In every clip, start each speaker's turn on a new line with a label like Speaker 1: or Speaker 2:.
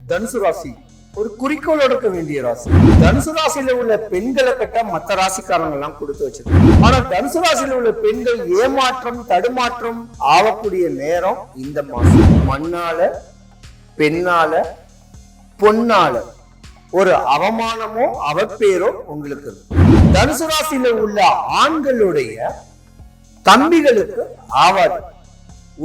Speaker 1: தனுசு ராசி ஒரு குறிக்கோளோட இருக்க வேண்டிய ராசி. தனுசு ராசியில உள்ள பெண்களை கட்ட மற்ற ராசிக்காரங்க எல்லாம் கொடுத்து வச்சிருக்காங்க. ஆனா தனுசு ராசியில உள்ள பெண்கள் ஏமாற்றம் தடுமாற்றம் ஆகக்கூடிய நேரம் இந்த மாசம். மண்ணால பெண்ணால பொன்னால ஒரு அவமானமோ அவப்பேரோ உங்களுக்கு. தனுசு ராசியில உள்ள ஆண்களுடைய தம்பிகளுக்கு ஆவாது.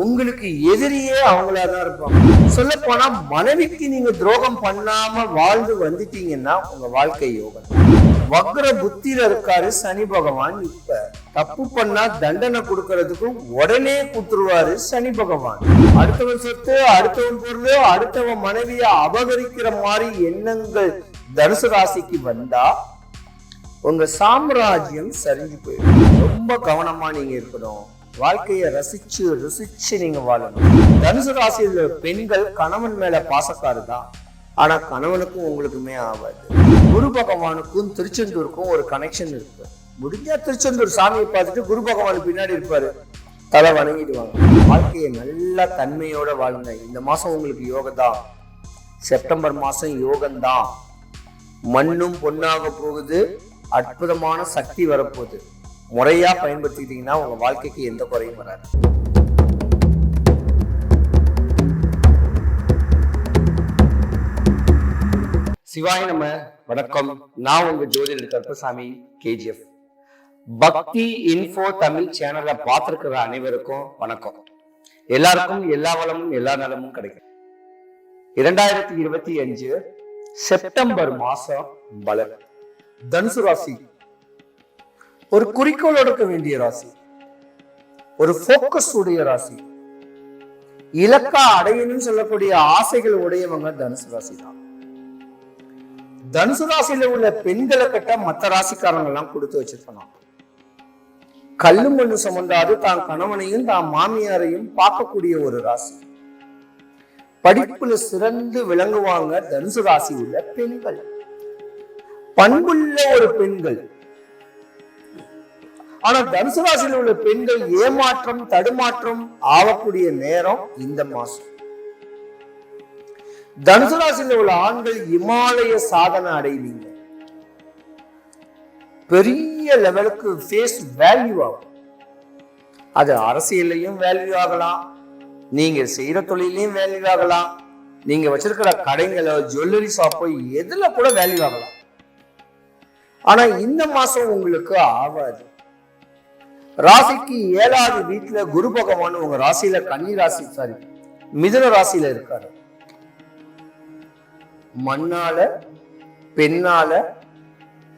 Speaker 1: உங்களுக்கு எதிரியே அவங்களாதான் இருப்பாங்க. சொல்ல போனா மனைவிக்கு நீங்க துரோகம் பண்ணாம வாழ்ந்து வந்துட்டீங்கன்னா உங்க வாழ்க்கை யோகம். வக்ர புத்தியில இருக்காரு சனி பகவான். இப்ப தப்பு பண்ணா தண்டனை கொடுக்கறதுக்கு உடனே கொடுத்துருவாரு சனி பகவான். அடுத்தவன் சொத்து, அடுத்தவன் பொருள், அடுத்தவன் மனைவியை அபகரிக்கிற மாதிரி எண்ணங்கள் தனுசு ராசிக்கு வந்தா உங்க சாம்ராஜ்யம் சரிஞ்சு போயிடும். ரொம்ப கவனமா நீங்க இருக்கணும். வாழ்க்கையை ருசிச்சு நீங்க வாழணும். தனுசு ராசியில பெண்கள் கணவன் மேல பாசக்காரு தான். ஆனா கணவனுக்கும் உங்களுக்குமே ஆகாது. குரு பகவானுக்கும் திருச்செந்தூருக்கும் ஒரு கனெக்ஷன் இருக்கு. முடிஞ்சா திருச்செந்தூர் சாமியை பார்த்துட்டு குரு பகவான் பின்னாடி இருப்பாரு, தலை வணங்கிடுவாங்க. வாழ்க்கையை நல்ல தன்மையோட வாழுங்க. இந்த மாசம் உங்களுக்கு யோகம்தான். செப்டம்பர் மாசம் யோகம்தான். மண்ணும் பொன்னாக போகுது. அற்புதமான சக்தி வரப்போகுது. முறையா பயன்படுத்திக்கிட்டீங்கன்னா உங்க வாழ்க்கைக்கு எந்த குறையும் வராது. சிவாய நம. வணக்கம். நான் உங்க ஜோதிடர் கருப்பசாமி, KGF. பக்தி இன்ஃபோ தமிழ் சேனலை பார்த்திருக்கிற அனைவருக்கும் வணக்கம். எல்லாருக்கும் எல்லா வளமும் எல்லா நலமும் கிடைக்கும். 2025 செப்டம்பர் மாசம் பலன். தனுசு ராசி ஒரு குறிக்கோளோட இருக்க வேண்டிய ராசி. ஒரு போக்கஸ் உடைய ராசி. இலக்கா அடையணும்னு சொல்லக்கூடிய ஆசைகள் உடையவங்க தனுசு ராசி தான். தனுசு ராசியில உள்ள பெண்களை கட்ட மற்ற ராசிக்காரங்க எல்லாம் கொடுத்து வச்சிருக்கணும். கல்லு மண்ணு சம்பந்தாது தான் கணவனையும் தான் மாமியாரையும் பார்க்கக்கூடிய ஒரு ராசி. படிப்புல சிறந்து விளங்குவாங்க தனுசு ராசி உள்ள பெண்கள். பண்புள்ள ஒரு பெண்கள். ஆனா தனுசு ராசியில் உள்ள பெண்கள் ஏமாற்றம் தடுமாற்றம் ஆகக்கூடிய நேரம் இந்த மாசம். தனுசு ராசியில் உள்ள ஆண்கள் இமாலய சாதனை அடைவீங்க. பெரிய லெவலுக்கு ஃபேஸ் வேல்யூ ஆகும். அது அரசியலையும் வேல்யூ ஆகலாம், நீங்க செய்யற தொழிலையும் வேல்யூ ஆகலாம், நீங்க வச்சிருக்கிற கடைங்களோ ஜுவல்லரி ஷாப்போ எதுல கூட வேல்யூ ஆகலாம். ஆனா இந்த மாசம் உங்களுக்கு ஆகாது. ராசிக்கு 7வது வீட்டுல குரு பகவான் உங்க ராசியில கன்னி ராசி மிதுன ராசியில இருக்காரு. மண்ணால பெண்ணால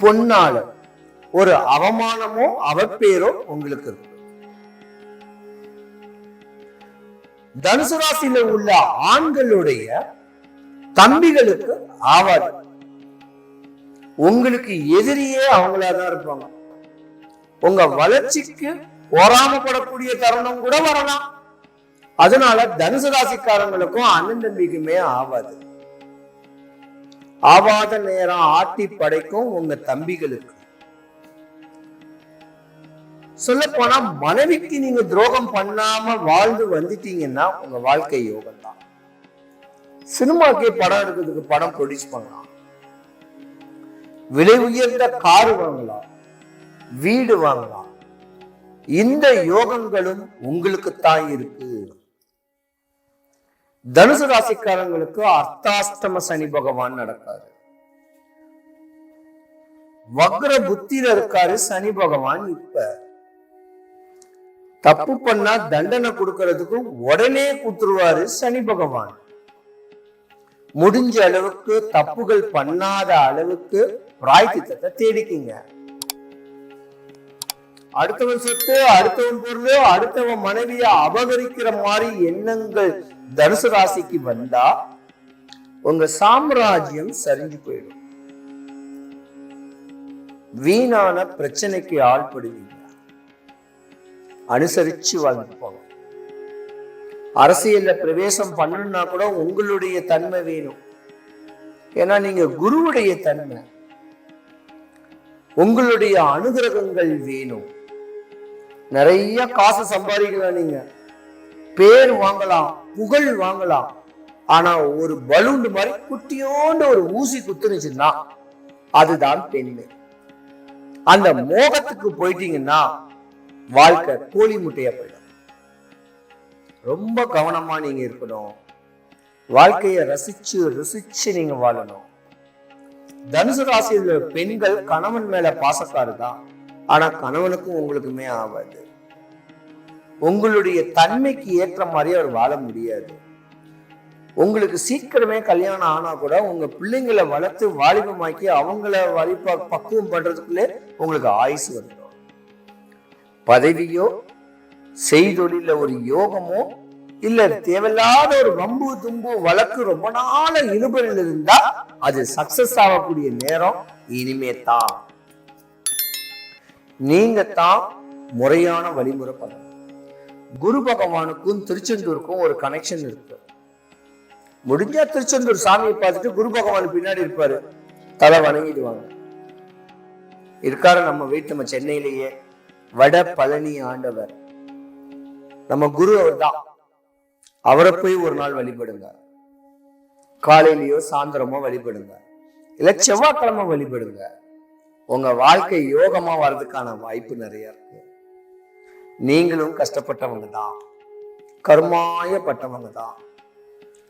Speaker 1: பொன்னால ஒரு அவமானமோ அவப்பேரோ உங்களுக்கு இருக்கு. தனுசு ராசியில உள்ள ஆண்களுடைய தம்பிகளுக்கு ஆவாது. உங்களுக்கு எதிரியே அவங்களாதான் இருப்பாங்க. உங்க வளர்ச்சிக்கு பொறாமப்படக்கூடிய தருணம் கூட வரலாம். அதனால தனுசு ராசிக்காரங்களுக்கும் அண்ணன் தம்பிக்குமே ஆவாது. ஆவாத நேரம் ஆட்டி படைக்கும் உங்க தம்பிகளுக்கு. சொல்ல போனா மனைவிக்கு நீங்க துரோகம் பண்ணாம வாழ்ந்து வந்துட்டீங்கன்னா உங்க வாழ்க்கை யோகம் தான். சினிமாக்கே படம் எடுக்கிறதுக்கு படம் ப்ரொடியூஸ் பண்ணலாம். விலை உயர்ந்த காரு வாங்கலாம், வீடு வாங்கலாம். இந்த யோகங்களும் உங்களுக்கு தான் இருக்கு. தனுசு ராசிக்காரங்களுக்கு அர்த்தாஷ்டம சனி பகவான் நடக்காரு. வக்ர புத்தியில இருக்காரு சனி பகவான். இப்ப தப்பு பண்ணா தண்டனை கொடுக்கறதுக்கு உடனே கொடுத்துருவாரு சனி பகவான். முடிஞ்ச அளவுக்கு தப்புகள் பண்ணாத அளவுக்கு பிராயச்சித்தத்தை தேடிக்கிங்க. அடுத்தவன் சொத்து, அடுத்தவன் பொருள், அடுத்தவன் மனைவியை அபகரிக்கிற மாதிரி எண்ணங்கள் தனுசு ராசிக்கு வந்தா உங்க சாம்ராஜ்யம் சரிஞ்சு போயிடும். வீணான பிரச்சனைக்கு ஆள்படுவீங்க. அனுசரிச்சு வாழ்ந்து போங்க. அரசியல்ல பிரவேசம் பண்ணணும்னா கூட உங்களுடைய தன்மை வேணும். ஏன்னா நீங்க குருவுடைய தன்மை. உங்களுடைய அனுகிரகங்கள் வேணும். நிறைய காசு சம்பாதிக்கலாம், நீங்க பேர் வாங்கலாம், புகழ் வாங்கலாம். ஆனா ஒரு பலூன் மாதிரி குட்டியோண்டு ஒரு ஊசி குத்துனுச்சுன்னா அதுதான் பெண்ணு. அந்த மோகத்துக்கு போயிட்டீங்கன்னா வாழ்க்கை கோழி முட்டைய போயிடும். ரொம்ப கவனமா நீங்க இருக்கணும். வாழ்க்கையை ரசிச்சு ருசிச்சு நீங்க வாழணும். தனுசு ராசியில் பெண்கள் கணவன் மேல பாசக்காரு தான், ஆனா கணவனுக்கும் உங்களுக்குமே ஆகாது. உங்களுடைய தன்மைக்கு ஏற்ற மாதிரி அவர் வாழ முடியாது. உங்களுக்கு சீக்கிரமே கல்யாணம் ஆனா கூட உங்க பிள்ளைங்களை வளர்த்து வாலிபமாக்கி அவங்கள பக்குவம் பண்றதுக்குள்ளே உங்களுக்கு ஆயுசு வந்துடும். பதவியோ செய்தொழில ஒரு யோகமோ இல்ல தேவையில்லாத ஒரு வம்பு தும்பு வழக்கு ரொம்ப நாள இழுபறில் இருந்தா அது சக்சஸ் ஆகக்கூடிய நேரம் இனிமே தான். நீங்க தான் முறையான வழிமுறை பண்ணணும். குரு பகவானுக்கும் திருச்செந்தூருக்கும் ஒரு கனெக்ஷன் இருக்கு. முடிஞ்சா திருச்செந்தூர் சாமியை பார்த்துட்டு குரு பகவான் பின்னாடி இருப்பாரு, தலை வணங்கிடுவாங்க. இருக்காரு நம்ம வீட்டு, நம்ம சென்னையிலேயே வட பழனி ஆண்டவர், நம்ம குரு அவர் தான். அவரை போய் ஒரு நாள் வழிபடுங்க. காலையிலயோ சாயந்தரமோ வழிபடுங்க, இல்ல செவ்வாய்க்கிழமை வழிபடுங்க. உங்க வாழ்க்கை யோகமா வர்றதுக்கான வாய்ப்பு நிறைய இருக்கு. நீங்களும் கஷ்டப்பட்டவங்க தான், கருமாயப்பட்டவங்க தான்.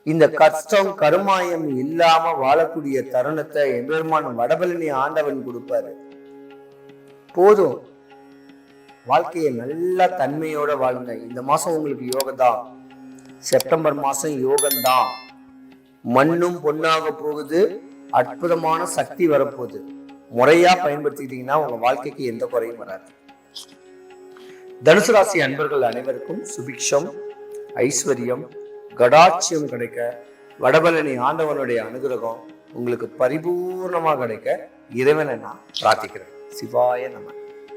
Speaker 1: இந்த கஷ்டம் கருமாயம் இல்லாம வாழக்கூடிய தருணத்தை எம்பெருமான் வடபழனி ஆண்டவன் கொடுப்பாரு. போதும், வாழ்க்கையை நல்ல தன்மையோட வாழுங்க. இந்த மாசம் உங்களுக்கு யோகம்தான். செப்டம்பர் மாசம் யோகம்தான். மண்ணும் பொண்ணாக போகுது. அற்புதமான சக்தி வரப்போகுது. முறையா பயன்படுத்திக்கிட்டீங்கன்னா உங்க வாழ்க்கைக்கு எந்த குறையும் வராது. தனுசு ராசி அன்பர்கள் அனைவருக்கும் சுபிக்ஷம், ஐஸ்வர்யம், கடாட்சியம் கிடைக்க வடபழனி ஆண்டவனுடைய அனுகிரகம் உங்களுக்கு பரிபூர்ணமா கிடைக்க இறைவனை நான் பிரார்த்திக்கிறேன். சிவாய நம.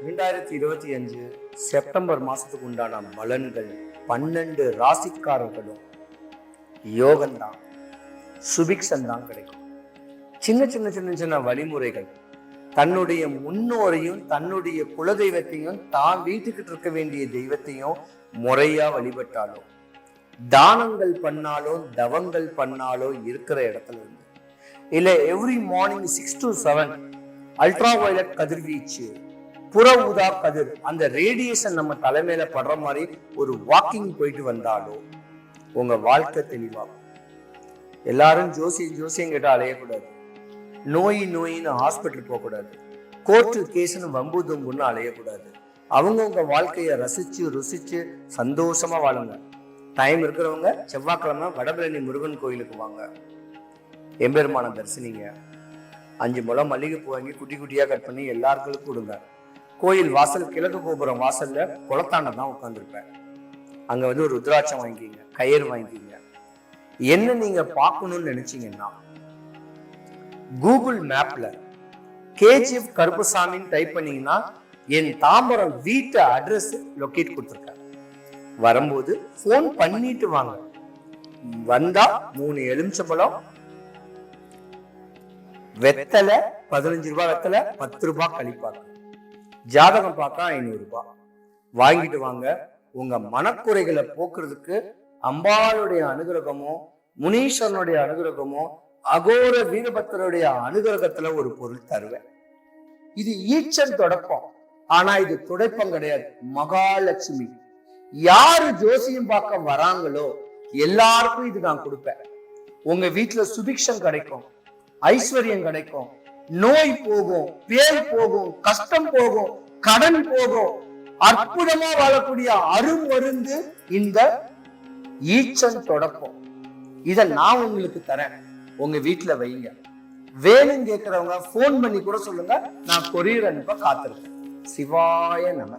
Speaker 1: 2025 செப்டம்பர் மாசத்துக்கு உண்டான பலன்கள் 12 ராசிக்காரர்களும் யோகம்தான், சுபிக்ஷம் தான் கிடைக்கும். சின்ன சின்ன சின்ன சின்ன வழிமுறைகள், தன்னுடைய முன்னோரையும் தன்னுடைய குலதெய்வத்தையும் தான் வீட்டுக்கிட்டு இருக்க வேண்டிய தெய்வத்தையும் முறையா வழிபட்டாலும், தானங்கள் பண்ணாலும் தவங்கள் பண்ணாலும் இருக்கிற இடத்துல இருந்து இல்ல every morning 6 to 7 ultra violet கதிர்வீச்சு, புற ஊதா கதிர், அந்த ரேடியேஷன் நம்ம தலைமையில படுற மாதிரி ஒரு வாக்கிங் போயிட்டு வந்தாலும் உங்க வாழ்க்கை தெளிவாகும். எல்லாரும் ஜோசியம் கேட்டா அலையக்கூடாது. நோயின்னு ஹாஸ்பிட்டல் போக கூடாது. கோர்ட்டு கேஸ்ன்னு வம்பு தும்புன்னு அலையக்கூடாது. அவங்கவுங்க வாழ்க்கையை ரசிச்சு ருசிச்சு சந்தோஷமா வாழுங்க. டைம் இருக்கிறவங்க செவ்வாய்க்கிழமை வடபழனி முருகன் கோயிலுக்கு வாங்க, எம்பெருமான தரிசனிங்க. 5 முழம் மல்லிகைப்பூ வாங்கி குட்டி குட்டியா கட் பண்ணி எல்லாருக்கும் கொடுங்க. கோயில் வாசல் கிழக்கு கோபுரம் வாசல்ல குளத்தாண்ட தான் உட்காந்துருப்பேன். அங்க வந்து ஒரு ருத்ராட்சம் வாங்கிக்கிங்க, கயிறு வாங்கிக்கிங்க. என்ன நீங்க பார்க்கணும்னு நினைச்சீங்கன்னா கூகுள் மேப்ல KGF கருப்பசாமின்னு டைப் பண்ணீங்கன்னா என் தாம்பரம் வீட்டு அட்ரஸ் லொகேட் கொடுத்துருக்கேன். வரும்போது போன் பண்ணிட்டு வாங்க. வந்தா 3 எலுமிச்சம்பழம், வெத்தலை 15 ரூபாய் வெத்தலை, 10 ரூபாய் கழிப்பாங்க. ஜாதகம் பார்த்தா 500 ரூபாய் வாங்கிட்டு வாங்க. உங்க மனக்குறைகளை போக்குறதுக்கு அம்பாளுடைய அனுகிரகமோ முனீஸ்வரனுடைய அனுகிரகமோ அகோர வீரபத்திரருடைய அனுகிரகத்துல ஒரு பொருள் தருவேன். இது ஈச்சன் தொடக்கம், ஆனா இது துடைப்பம் கிடையாது. மகாலட்சுமி யாரு ஜோசியம் பார்க்க வராங்களோ எல்லாருக்கும் இது நான் கொடுப்பேன். உங்க வீட்டுல சுபிக்ஷம் கிடைக்கும், ஐஸ்வர்யம் கிடைக்கும், நோய் போகும், பேய் போகும், கஷ்டம் போகும், கடன் போகும். அற்புதமா வாழக்கூடிய அருமருந்து இந்த ஈச்சன் தொடக்கம். இத நான் உங்களுக்கு தரேன், உங்க வீட்டுல வைங்க. வேணும் கேட்கிறவங்க போன் பண்ணி கூட சொல்லுங்க, நான் கொரியர் அனுப்ப காத்திருக்கேன். சிவாய நம.